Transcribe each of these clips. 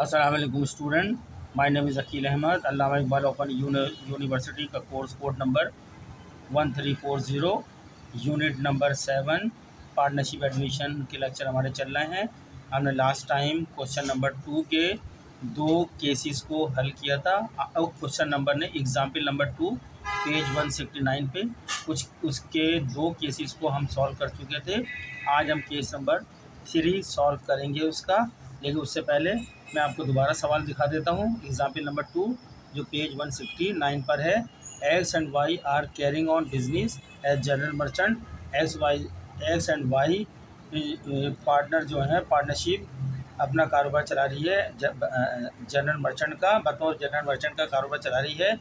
अस्सलाम वालेकुम student, my name is Aqeel Ahmed. Allama Iqbal open university का course code number 1340, unit number 7, partnership admission के lecture हमारे चल रहे हैं। हमने लास्ट टाइम क्वेश्चन नंबर 2 के 2 केसेस को हल किया था। क्वेश्चन नंबर ने एग्जाम्पल नंबर 2 पेज 169 पे कुछ उसके 2 केसेस को हम सॉल्व कर चुके थे। आज हम केस नंबर 3 सॉल्व करेंगे उसका, लेकिन उससे पहले मैं आपको दोबारा सवाल दिखा देता हूँ। एग्जाम्पल नंबर 2 जो पेज 169 पर है, X and Y are carrying on business as general merchant. X and Y partner जो है पार्टनरशिप अपना कारोबार चला रही है जनरल मर्चेंट का, बतौर जनरल मर्चेंट का कारोबार चला रही है।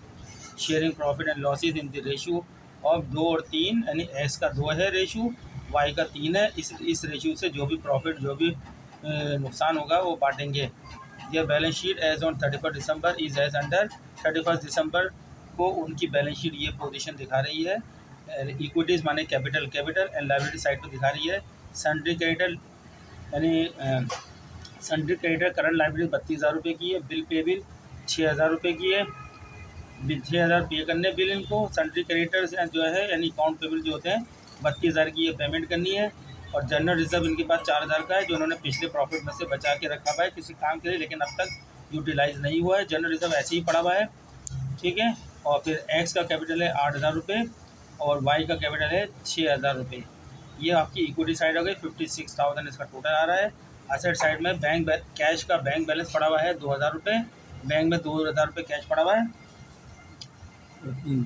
Sharing profit and losses in the ratio of 2 और 3, यानी एक्स का 2 है रेशियो, वाई का 3 है। इस रेशियो से जो भी प्रॉफिट जो भी नुकसान होगा वो बांटेंगे। यह balance sheet as on 31 December is as under. 31 दिसंबर को उनकी बैलेंस शीट ये पोजीशन दिखा रही है। इक्विटीज़ माने कैपिटल एंड लायबिलिटी साइड पर दिखा रही है। सन्ड्री क्रेडिटर यानी सन्ड्री क्रेडिटर करंट लायबिलिटी 32,000 रुपये की है। बिल पे बिल 6,000 रुपये की है। 6,000 पे करने बिल इनको। सन्ड्री क्रेडिटर्स जो है यानी अकाउंट पेबल जो होते हैं 32,000 की ये पेमेंट करनी है। और जनरल रिजर्व इनके पास 4,000 का है, जो उन्होंने पिछले प्रॉफिट में से बचा के रखा हुआ है किसी काम के लिए, लेकिन अब तक यूटिलाइज नहीं हुआ है। जनरल रिजर्व ऐसे ही पड़ा हुआ है, ठीक है। और फिर एक्स का कैपिटल है 8,000 रुपये और वाई का कैपिटल है 6,000 रुपये। ये आपकी इक्विटी साइड हो गई। 56,000 इसका टोटल आ रहा है। असेट साइड में कैश का बैंक बैलेंस पड़ा हुआ है 2,000 रुपये। बैंक में 2,000 रुपये कैश पड़ा हुआ है।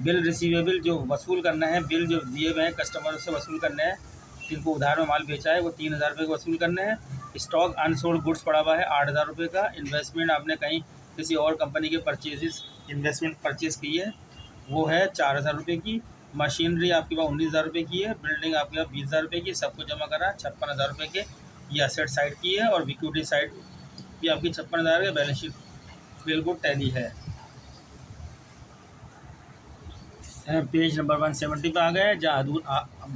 बिल रिसीवेबल जो वसूल करना है, बिल जो दिए हुए हैं कस्टमर से वसूल करने हैं, जिनको उधार में माल बेचा है वो 3,000 रुपये को वसूल करने हैं। स्टॉक अनसोल्ड गुड्स पड़ा हुआ है 8,000 रुपये का। इन्वेस्टमेंट आपने कहीं किसी और कंपनी के इन्वेस्टमेंट परचेज़ की है, वो है 4,000 रुपये की। मशीनरी आपके पास 19,000 रुपये की है। बिल्डिंग आपके पास 20,000 रुपये की। सबको जमा करा 56,000 रुपये के। ये असेट साइड की है और इक्विटी साइड भी आपकी 56,000 के। बैलेंस शीट बिल्कुल टैली है। पेज नंबर 170 पे आ गए, जहाँ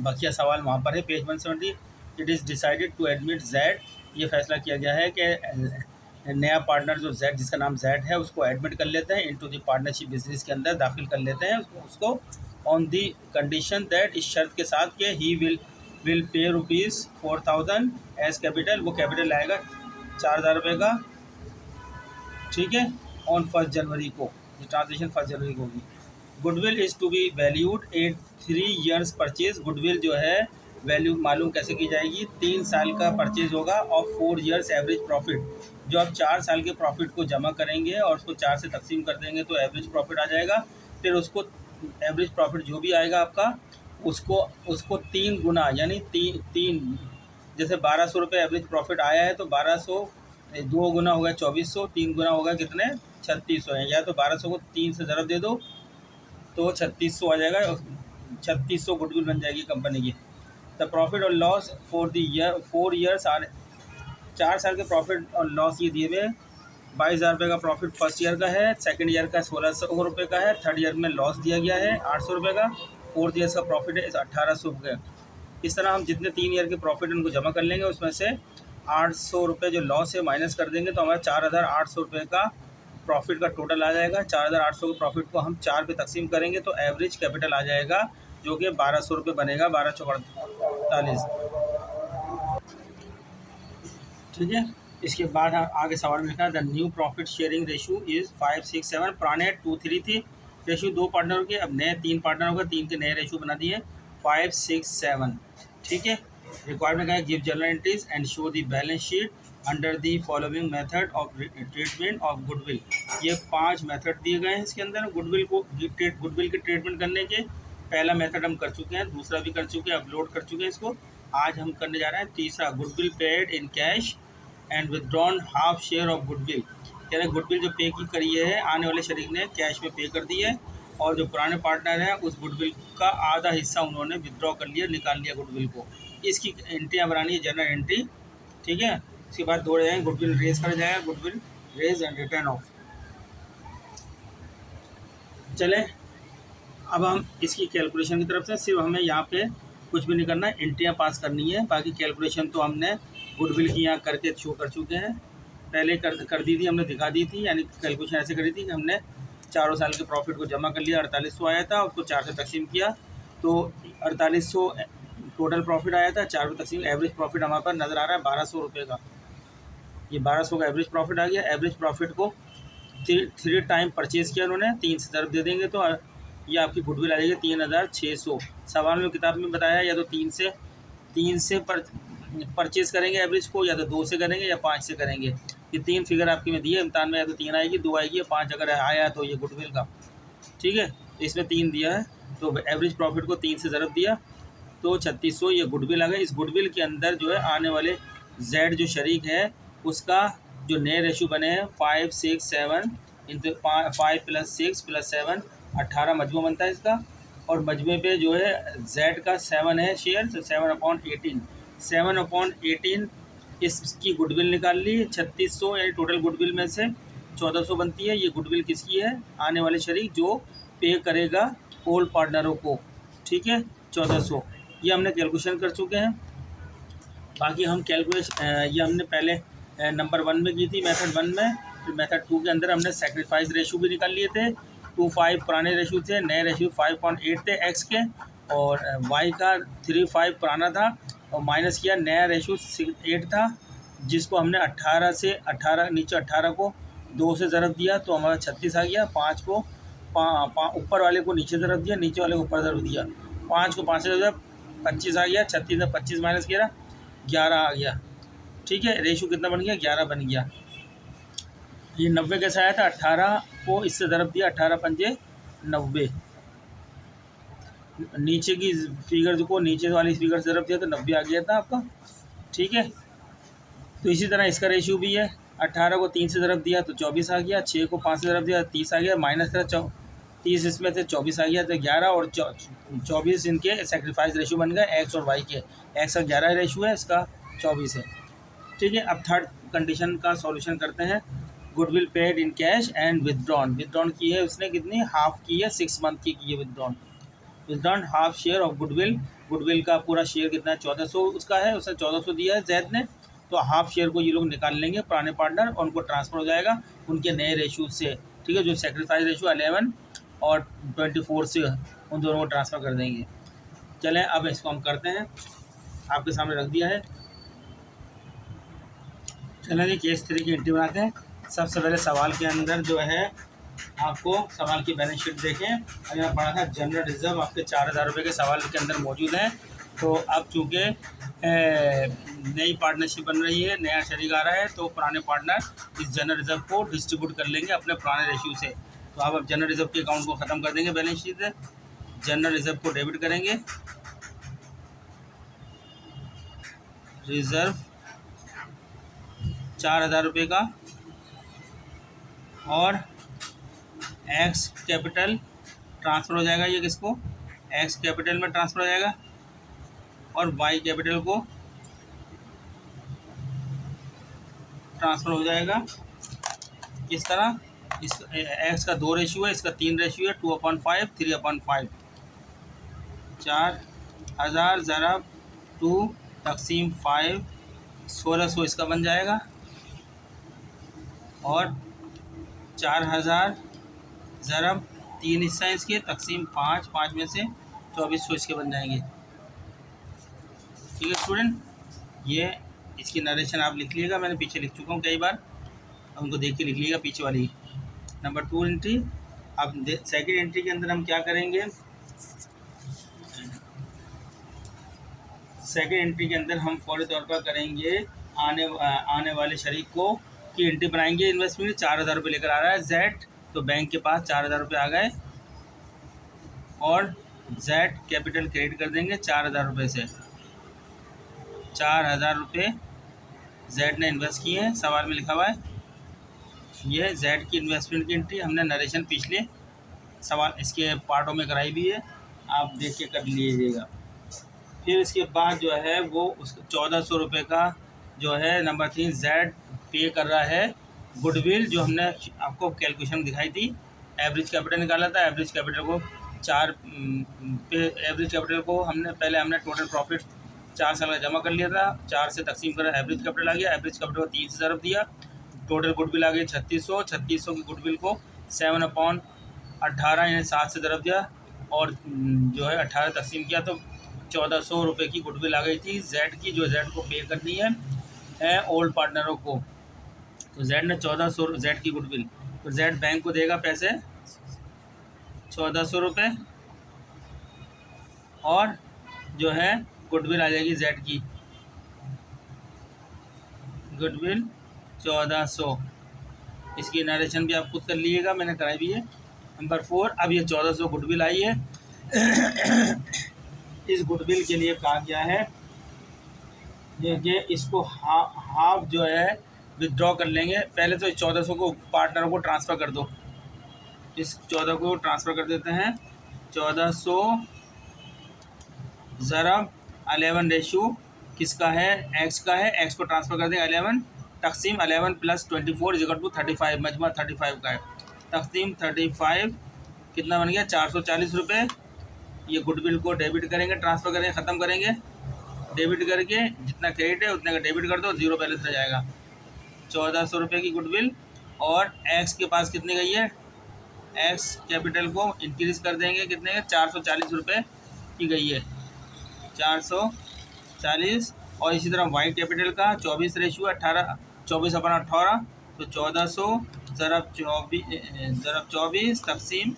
बकिया सवाल वहाँ पर है। Page 170, it is decided to admit Z. ये फैसला किया गया है कि नया पार्टनर जो जेड, जिसका नाम जेड है, उसको एडमिट कर लेते हैं इनटू द पार्टनरशिप बिजनेस के अंदर दाखिल कर लेते हैं उसको ऑन दी कंडीशन दैट, इस शर्त के साथ कि he will pay ₹4,000 as capital. वो कैपिटल आएगा 4,000 रुपये का, ठीक है। ऑन 1 जनवरी को ट्रांजेक्शन 1 जनवरी को होगी। Goodwill is to be valued at 3 years purchase. Goodwill जो है वैल्यू मालूम कैसे की जाएगी? 3 साल का परचेज होगा और 4 ईयर्स एवरेज प्रॉफिट। जो आप 4 साल के प्रॉफिट को जमा करेंगे और उसको 4 से तकसीम कर देंगे तो एवरेज प्रॉफिट आ जाएगा। फिर उसको एवरेज प्रॉफिट जो भी आएगा आपका, उसको 3 गुना यानी तीन जैसे 1,200 रुपये एवरेज प्रॉफिट आया है तो 1,200 2 गुना होगा 2,400, 3 गुना होगा कितने 3,600 है। या तो 1,200 को 3 से ज़रब दे दो तो 3,600 आ जाएगा। 3,600 गुडविल बन जाएगी कंपनी की। द प्रॉफिट और loss for the year 4 years are. 4 साल के प्रॉफिट और लॉस ये दिए हुए 22,000 रुपये का प्रॉफिट फर्स्ट ईयर का है। सेकंड ईयर का 1,600 रुपये का है। थर्ड ईयर में लॉस दिया गया है 800 रुपये का। फोर्थ ईयर का प्रॉफिट है 1,800 रुपये। इस तरह हम जितने 3 ईयर के प्रॉफिट उनको जमा कर लेंगे, उसमें से 800 रुपये जो लॉस है माइनस कर देंगे तो हमारा 4,800 रुपये का प्रॉफिट का टोटल आ जाएगा। 4,800 के प्रॉफिट को हम 4 पे तकसीम करेंगे तो एवरेज कैपिटल आ जाएगा, जो कि 1,200 रुपये बनेगा। 12,448, ठीक है। इसके बाद आगे सवाल में लिखा है the new profit sharing ratio is 567। पुराने 2-3 थी रेशियो 2 पार्टनरों के, अब नए 3 पार्टनर होगा, 3 के नए रेशियो बना दिए 567, ठीक है। रिक्वायरमेंट है give journal entries and show the balance sheet under the following method of treatment of goodwill. ये 5 मेथड दिए गए हैं इसके अंदर गुडविल के ट्रीटमेंट करने के। पहला मेथड हम कर चुके हैं, दूसरा भी कर चुके हैं, अपलोड कर चुके हैं इसको। आज हम करने जा रहे हैं तीसरा, goodwill paid in cash and withdrawn half share of goodwill. यानी गुडविल जो पे की करी है आने वाले शरीक ने कैश में पे कर दी है, और जो पुराने पार्टनर हैं उस गुडविल का आधा हिस्सा उन्होंने विदड्रॉ कर लिया, निकाल लिया गुडविल को। इसकी एंट्रियाँ बनानी है, जनरल एंट्री, ठीक है। इसके बाद दो जाएंगे, गुडविल रेज करा जाएगा, goodwill raise and written off. चले अब हम इसकी कैलकुलेशन की तरफ से, सिर्फ हमें यहाँ पे कुछ भी नहीं करना है, एंट्रियाँ पास करनी है। बाकी कैलकुलेशन तो हमने गुडविल की यहाँ करके शो कर चुके हैं। पहले कर दी थी, हमने दिखा दी थी। यानी कैलकुलेशन ऐसे करी थी कि हमने चारों साल के प्रॉफिट को जमा कर लिया, 4800 आया था, उसको 4 से तकसीम किया तो 4800 टोटल प्रॉफिट आया था। 4 में तकसीम एवरेज प्रॉफिट हमारे पास नज़र आ रहा है 1200 रुपये का। ये 1200 का एवरेज प्रॉफिट आ गया। एवरेज प्रॉफिट को 3 टाइम परचेज़ किया उन्होंने, 3 से ज़रब दे देंगे तो ये आपकी गुडविल आ जाएगी 3600। सवाल में किताब में बताया या तो 3 से परचेज़ करेंगे एवरेज को, या तो 2 से करेंगे या 5 से करेंगे। ये 3 फिगर आपकी में दिए इम्तान में, या तो 3 आएगी, 2 आएगी या 5 अगर आया तो ये गुडविल का, ठीक है। इसमें 3 दिया है तो एवरेज प्रॉफिट को 3 से ज़रब दिया तो 3600 ये गुडविल आ गया। इस गुडविल के अंदर जो है आने वाले जेड जो शरीक है उसका जो नए रेशो बने हैं 5, 6, 7 इंटू 5 + 6 + 7 18 मजमू बनता है इसका। और मजमे पे जो है जेड का 7 है शेयर, तो 7/18 7/18 इसकी गुडविल निकाल ली 3600, यानी टोटल गुडविल में से 1400 बनती है। ये गुडविल किसकी है? आने वाले शरीक जो पे करेगा ओल्ड पार्टनरों को, ठीक है, 1400। ये हमने कैलकुलेशन कर चुके हैं। बाकी हम कैलकुलेशन ये हमने पहले नंबर 1 में की थी, मेथड 1 में। फिर मेथड 2 के अंदर हमने सेक्रीफाइस रेशो भी निकाल लिए थे। 2.5 पुराने रेशो थे, नए रेशो 5.8 थे एक्स के, और वाई का 3.5 पुराना था, और माइनस किया नया रेशो 8 था, जिसको हमने 18 से 18 नीचे 18 को 2 से ज़रब दिया तो हमारा 36 आ गया। 5 को ऊपर वाले को नीचे ज़रब दिया, नीचे वाले को ऊपर ज़रब दिया। 5 को 5 से ज़रब 25 आ गया। 36 में 25 माइनस किया 11 आ गया, ठीक है। रेशो कितना बन गया? 11 बन गया। ये 90 कैसे आया था? 18 को इससे ज़रब दिया, 18 पंजे 90। नीचे की फिगर को नीचे वाली फिगर से ज़रब दिया तो 90 आ गया था आपका, ठीक है। तो इसी तरह इसका रेशियो भी है। 18 को 3 से ज़रब दिया तो 24 आ गया। 6 को 5 से ज़रब दिया 30 आ गया। माइनस करा 30 इसमें से 24 आ गया तो 11, और 24 इनके सेक्रीफाइस रेशियो बन गए एक्स और वाई के। एक्स का 11 रेशियो है, इसका 24 है, ठीक है। अब थर्ड कंडीशन का सॉल्यूशन करते हैं। Goodwill paid in cash and withdrawn की है उसने, कितनी? हाफ की है, 6 मंथ की है withdrawn half share of goodwill का पूरा शेयर कितना है? 1400 उसका है, उसने 1400 दिया है जैद ने, तो हाफ शेयर को ये लोग निकाल लेंगे पुराने पार्टनर, और उनको ट्रांसफ़र हो जाएगा उनके नए रेशो से, ठीक है। जो सेक्रीफाइस रेशो 11 और 24 से उन दोनों को ट्रांसफ़र कर देंगे। चलें अब इसको हम करते हैं, आपके सामने रख दिया है। चलें जी केस 3 की एंट्री बनाते हैं। सबसे पहले सवाल के अंदर जो है आपको सवाल की बैलेंस शीट देखें। अगर मैं पढ़ा था जनरल रिजर्व आपके 4000 रुपये के सवाल के अंदर मौजूद हैं। तो अब चूँकि नई पार्टनरशिप बन रही है, नया शरीक आ रहा है, तो पुराने पार्टनर इस जनरल रिजर्व को डिस्ट्रीब्यूट कर लेंगे अपने पुराने रेशियो से। तो आप अब जनरल रिजर्व के अकाउंट को ख़त्म कर देंगे बैलेंस शीट से। जनरल रिजर्व को डेबिट करेंगे, रिजर्व 4000 रुपये का, और एक्स कैपिटल ट्रांसफ़र हो जाएगा, ये किसको? एक्स कैपिटल में ट्रांसफ़र हो जाएगा, और वाई कैपिटल को ट्रांसफ़र हो जाएगा। इस तरह इस एक्स का 2 रेशियो है, इसका 3 रेशियो है, 2/5 3/5। 4000 ज़रब 2 तक़सीम 5 1600 इसका बन जाएगा, और 4000 ज़रब 3 हिस्सा इसके तक़सीम 5 5 में से 2400 इसके बन जाएंगे, ठीक है स्टूडेंट। ये इसकी नरेशन आप लिख लीजिएगा, मैंने पीछे लिख चुका हूँ कई बार, उनको देख के लिख लीजिएगा पीछे वाली। Number 2 entry. अब सेकंड एंट्री के अंदर हम क्या करेंगे? सेकंड एंट्री के अंदर हम फौरी तौर पर करेंगे आने वाले शरीक को की एंट्री बनाएंगे। इन्वेस्टमेंट 4000 रुपये लेकर आ रहा है जेड, तो बैंक के पास 4000 रुपये आ गए, और जेड कैपिटल क्रेडिट कर देंगे 4000 रुपये से। 4000 रुपये जेड ने इन्वेस्ट किए हैं, सवाल में लिखा हुआ है। ये जेड की इन्वेस्टमेंट की एंट्री हमने नरेशन पिछले सवाल इसके पार्टों में कराई भी है, आप देख के कर लीजिएगा। फिर इसके बाद जो है वो उसको 1400 रुपये का जो है नंबर 3 जेड पे कर रहा है गुडविल, जो हमने आपको कैलकुलेशन दिखाई थी। एवरेज कैपिटल निकाला था, एवरेज कैपिटल को एवरेज कैपिटल को हमने टोटल प्रॉफिट 4 साल का जमा कर लिया था, 4 से तकसीम कर एवरेज कैपिटल आ गया। एवरेज कैपिटल को 3 से ज़रब दिया, टोटल गुडविल आ गई 3600। 3600 की गुडविल को 7/18 यानी 7 से ज़रब दिया और जो है 18 तकसीम किया तो 1400 रुपये की गुडविल आ गई थी जेड की, जो जेड को पे करनी है ओल्ड पार्टनरों को। तो जेड ने 1400 जेड की गुडविल, तो जेड बैंक को देगा पैसे 1400 रुपये और जो है गुडविल आ जाएगी जेड की गुडविल 1400। इसकी नरेशन भी आप खुद कर लीजिएगा, मैंने कराई भी है। नंबर 4, अब ये 1400 गुडविल आई है। इस गुडविल के लिए कहा गया है देखिए इसको हाफ जो है विथड्रॉ कर लेंगे। पहले तो इस 1400 को पार्टनरों को ट्रांसफ़र कर दो। इस 14 को ट्रांसफ़र कर देते हैं। 1400 ज़रब 11 रेशो किसका है, एक्स का है। एक्स को ट्रांसफ़र कर देंगे 11 तकसीम 11 + 24 = 35, मजमा 35 का है। तकसीम 35 कितना बन गया 440 रुपये। ये गुडविल को डेबिट करेंगे, ट्रांसफ़र करेंगे, ख़त्म करेंगे। डेबिट करके जितना क्रेडिट है उतने का डेबिट कर दो, ज़ीरो बैलेंस रह जाएगा। 1400 रुपये की गुडविल और एक्स के पास कितने गई है, एक्स कैपिटल को इंक्रीज़ कर देंगे कितने का 440 रुपये की गई है 440। और इसी तरह वाई कैपिटल का 24 रेशो 18 24/18 तो 1400 ज़रब 24 तकसीम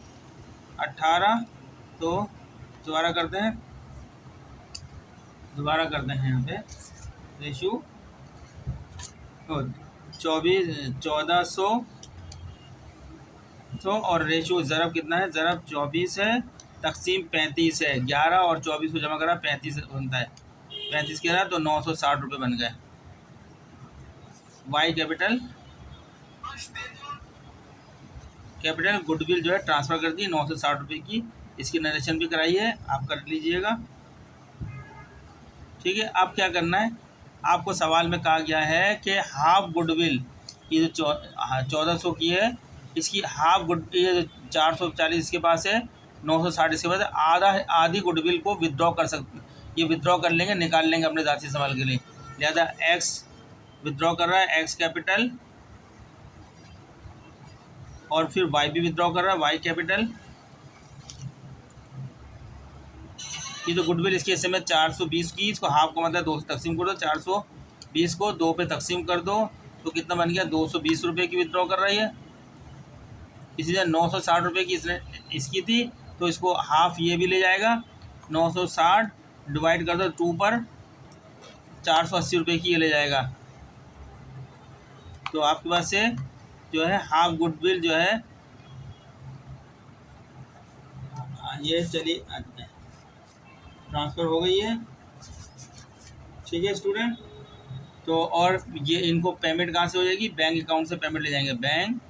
18 तो दोबारा करते हैं यहाँ पे रेशो 1400 तो और रेशो ज़रब कितना है, ज़रब 24 है तकसीम 35 है। 11 और 24 को जमा करा 35 बनता है, 35 के रहा तो 960 रुपये बन गए। वाई कैपिटल गुडविल जो है ट्रांसफ़र कर दी 960 रुपये की। इसकी नरेशन भी कराई है, आप कर लीजिएगा, ठीक है। अब क्या करना है, आपको सवाल में कहा गया है कि हाफ गुडविल ये जो 1400 की है इसकी हाफ ये जो 440 इसके पास है 960 इसके पास है, आधी गुडविल को विथड्रॉ कर सकते, ये विथड्रॉ कर लेंगे, निकाल लेंगे अपने ज़ाती इस्तेमाल के लिए। लिहाजा एक्स विथड्रॉ कर रहा है, एक्स कैपिटल, और फिर वाई भी विथड्रॉ कर रहा है, वाई कैपिटल। ये तो गुडविल इसके हिस्से में 420 की, इसको हाफ का मतलब 2 से तकसीम कर दो, 420 को 2 पे तकसीम कर दो तो कितना बन गया 220 रुपये की विथड्रॉ कर रही है। इसी तरह 960 रुपये की इसकी थी तो इसको हाफ ये भी ले जाएगा, 960 डिवाइड कर दो 2 पर 480 रुपये की ये ले जाएगा। तो आपके पास से जो है हाफ गुडविल जो है ये चलिए ट्रांसफ़र हो गई है, ठीक है स्टूडेंट। तो और ये इनको पेमेंट कहाँ से हो जाएगी, बैंक अकाउंट से पेमेंट ले जाएंगे, बैंक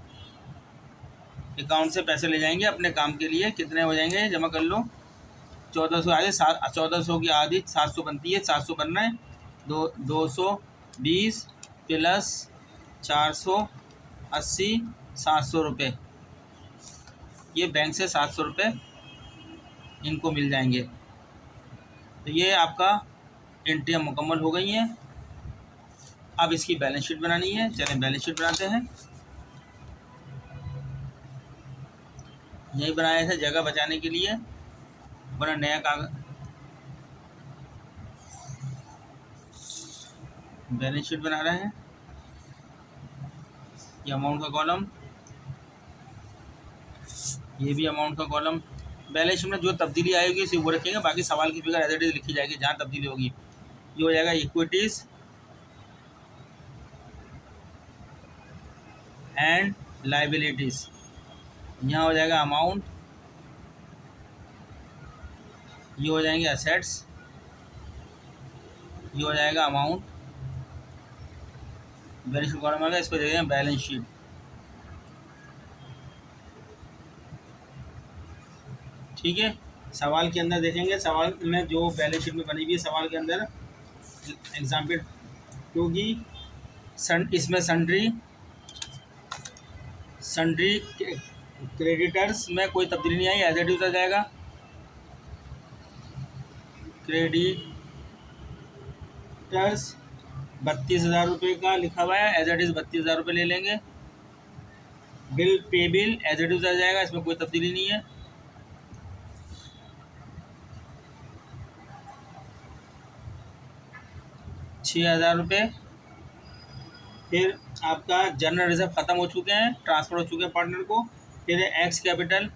अकाउंट से पैसे ले जाएंगे अपने काम के लिए। कितने हो जाएंगे जमा कर लो, 1400 आधे 1400 की आधी 700 बनती है, 700 बनना है 220 प्लस 480 700 रुपये। ये बैंक से 700 रुपये इनको मिल जाएंगे। तो ये आपका एंट्रियाँ मुकम्मल हो गई हैं। अब इसकी बैलेंस शीट बनानी है, चलें बैलेंस शीट बनाते हैं। यही बनाया था जगह बचाने के लिए, बना नया कागज। बैलेंस शीट बना रहे हैं, ये अमाउंट का कॉलम, ये भी अमाउंट का कॉलम। बैलेंस शीट में जो तब्दीली आएगी उसे वो रखेंगे, बाकी सवाल की फिगर एज इट इज लिखी जाएगी, जहाँ तब्दीली होगी। ये हो जाएगा इक्विटीज़ एंड लाइबिलिटीज़, यहाँ हो जाएगा अमाउंट, ये हो जाएंगे असेट्स, ये हो जाएगा अमाउंट। बैलेंस शीट कॉलम आएगा, इसको देखेंगे बैलेंस शीट। ठीक है, सवाल के अंदर देखेंगे, सवाल में जो बैलेंस शीट में बनी हुई है सवाल के अंदर एग्जाम्पल क्योंकि इसमें सन्ड्री क्रेडिटर्स में कोई तब्दीली नहीं आई, एज इट इज आ जाएगा। क्रेडिटर्स 32,000 रुपये का लिखा हुआ है, एज इट इज़ 32,000 रुपये ले लेंगे। बिल पे बिल एज इट इज़ आ जाएगा, इसमें कोई तब्दीली नहीं है। 6,000 रुपये। फिर आपका जनरल रिजर्व ख़त्म हो चुके हैं, ट्रांसफ़र हो चुके हैं पार्टनर को। फिर एक्स कैपिटल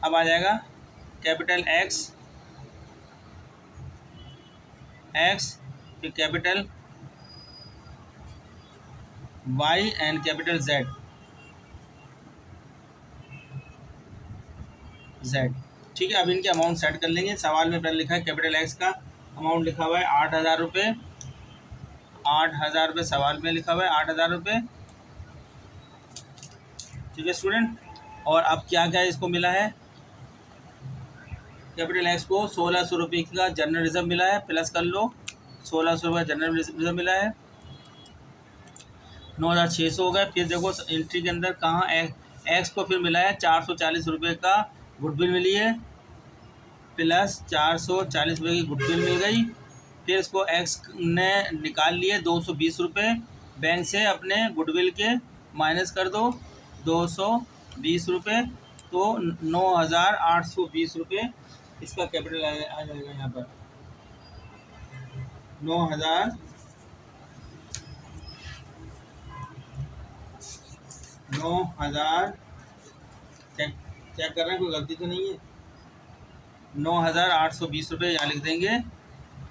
अब आ जाएगा, कैपिटल एक्स, फिर capital Y and capital Z. ठीक है, अब इनके अमाउंट सेट कर लेंगे। सवाल में पहले लिखा है कैपिटल एक्स का अमाउंट लिखा हुआ है 8,000 रुपये। 8,000 रुपये सवाल में लिखा हुआ है, 8,000 रुपये। ठीक है स्टूडेंट, और अब क्या क्या इसको मिला है, कैपिटल एक्स को 1,600 रुपये का जनरल रिजर्व मिला है, प्लस कर लो 1,600 रुपये जनरल रिजर्व मिला है, 9,600 हो गए। फिर देखो एंट्री के अंदर कहाँ एक्स को फिर मिला है 440 रुपये का गुडविल मिली है, प्लस 440 रुपये की गुडविल मिल गई। फिर इसको एक्स ने निकाल लिए 220 रुपये बैंक से अपने गुडविल के, माइनस कर दो 220 रुपये, तो 9,820 रुपये इसका कैपिटल आ जाएगा यहाँ पर। 9,000 चेक कर रहे हैं, कोई गलती तो नहीं है। 9,820 रुपये यहाँ लिख देंगे,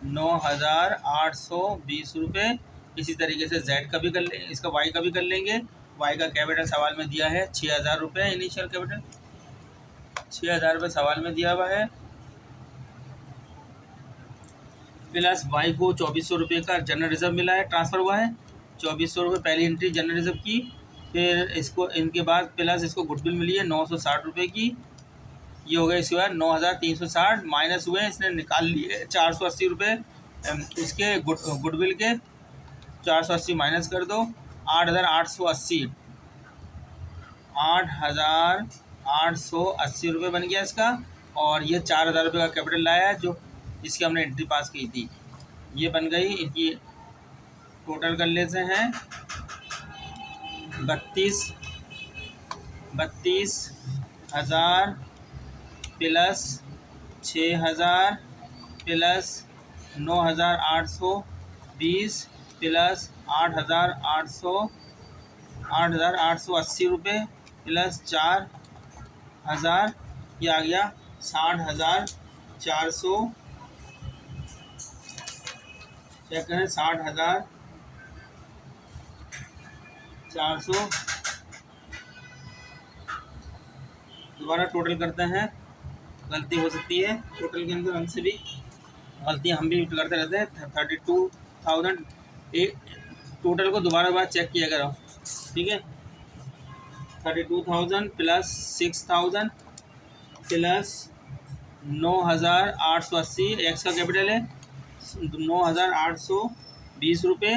9,820 रुपये। इसी तरीके से जेड का भी कर लेंगे, इसका वाई का भी कर लेंगे। वाई का कैपिटल सवाल में दिया है 6,000 रुपये, इनिशियल कैपिटल 6,000 रुपये सवाल में दिया हुआ है, प्लस वाई को 2,400 रुपये का जनरल रिजर्व मिला है, ट्रांसफ़र हुआ है 2,400 रुपये पहली एंट्री जनरल रिजर्व की। फिर इसको इनके बाद प्लस इसको गुडविल मिली है 960 रुपये की, ये हो गया। इसके बाद 9,360 माइनस हुए, इसने निकाल लिए 480 रुपये इसके गुडविल के, 480 माइनस कर दो 8,880, 8,880 रुपये बन गया इसका। और ये 4,000 रुपये का कैपिटल लाया है जो जिसकी हमने एंट्री पास की थी, ये बन गई। इनकी टोटल कर लेते हैं 32,000 प्लस 6,000 प्लस 9,820 प्लस 8,880 रुपये प्लस 4,000, ये आ गया 60,400। चेक करें 60,400। दोबारा टोटल करते हैं, गलती हो सकती है टोटल के अंदर, हमसे भी गलतियाँ हम भी करते रहते हैं। 32,000 एक टोटल को दोबारा बार चेक किया करो, ठीक है। 32,000 प्लस 6,000 प्लस 9,880, एक्स का कैपिटल है 9,820 रुपये,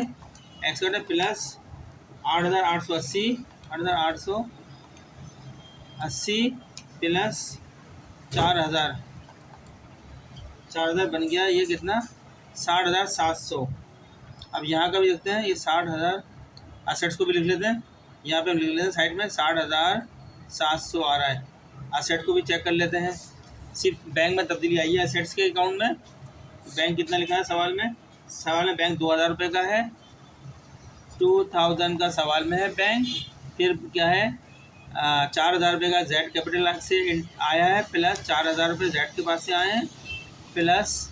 एक्स का प्लस 8,880, 8,880 प्लस 4,000 बन गया। ये कितना 60,700। अब यहाँ का भी देखते हैं, ये 60,000 असेट्स को भी लिख लेते हैं, यहाँ पे हम लिख लेते हैं साइड में 60,700 आ रहा है। असेट को भी चेक कर लेते हैं, सिर्फ बैंक में तब्दीली आई है असेट्स के अकाउंट में। बैंक कितना लिखा है सवाल में बैंक 2,000 रुपये का है, 2,000 का सवाल में है बैंक। फिर क्या है 4,000 रुपये का जेड कैपिटल से आया है, प्लस 4,000 रुपये जेड के पास से आए हैं, प्लस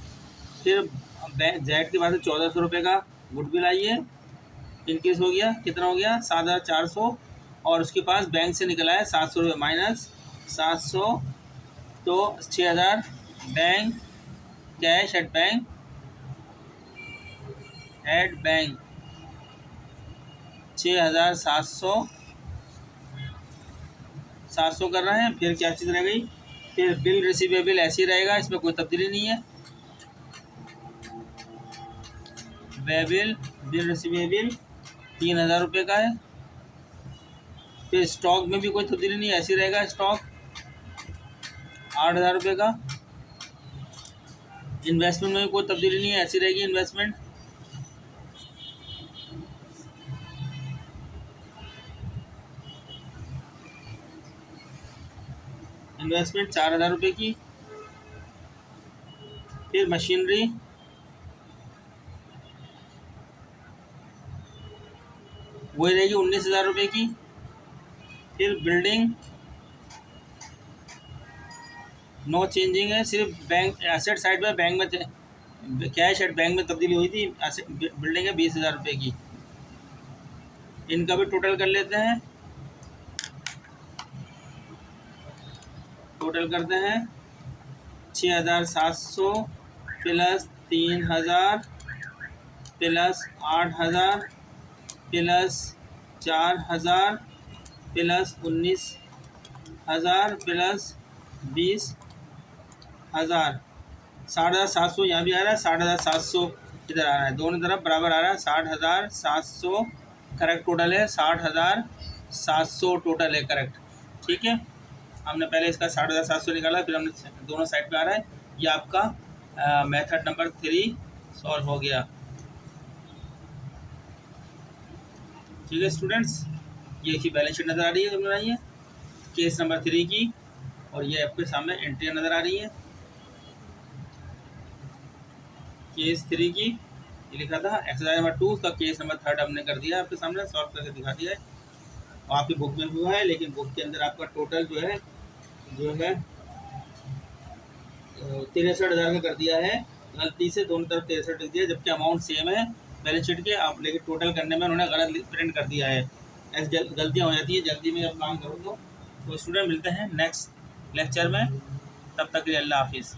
फिर जेड के पास से 1,400 रुपये का गुडविल आई है, इनकेस हो गया, कितना हो गया 7,400। और उसके पास बैंक से निकला है 700 रुपये, माइनस 700, तो 6,000 बैंक कैश एट बैंक 6,700 कर रहे हैं। फिर क्या चीज़ रह गई, फिर बिल रिसीवेबल ऐसे ही रहेगा, इसमें कोई तब्दीली नहीं है। बिल रिसीवेबल 3,000 रुपये का है। फिर स्टॉक में भी कोई तब्दीली नहीं है, ऐसे ही रहेगा स्टॉक 8,000 रुपये का। इन्वेस्टमेंट में भी कोई तब्दीली नहीं है, ऐसी रहेगी इन्वेस्टमेंट। इन्वेस्टमेंट 4,000 रुपये की। फिर मशीनरी वही रहेगी 19,000 रुपये की। फिर बिल्डिंग नो चेंजिंग है, सिर्फ बैंक एसेट साइड में बैंक में कैश एट बैंक में तब्दीली हुई थी। बिल्डिंग है 20,000 रुपये की। इनका भी टोटल कर लेते हैं। टोटल करते हैं 6,700 plus 3,000 plus 8,000 plus 4,000 plus 19,000 plus 20,000 60,700 यहाँ भी आ रहा है, 60,700 इधर आ रहा है, दोनों तरफ बराबर आ रहा है। 60,700 करेक्ट टोटल है, 60,700 टोटल है करेक्ट। ठीक है, हमने पहले इसका 60,700 निकाला, फिर हमने दोनों साइड पे आ रहा है। ये आपका मेथड नंबर 3 सॉल्व हो गया। ठीक है स्टूडेंट्स, ये इसकी बैलेंस शीट नज़र आ रही है, तो बनाइए केस नंबर 3 की, और ये आपके सामने एंट्री नज़र आ रही है केस 3 की। ये लिखा था एक्सरसाइज नंबर 2 का केस नंबर 3 हमने कर दिया, आपके सामने सॉल्व करके दिखा दिया है। आपकी बुक में हुआ है, लेकिन बुक के अंदर आपका टोटल जो है 63,000 का कर दिया है। गलती से दोनों तरफ 63 लिख दिया, जबकि अमाउंट सेम है बैलेंस शीट के, आप लेकिन टोटल करने में उन्होंने गलत प्रिंट कर दिया है। ऐसी गलतियाँ हो जाती है जल्दी में जब काम करो तो स्टूडेंट मिलते हैं नेक्स्ट लेक्चर में, तब तक के लिए अल्लाह हाफिज़।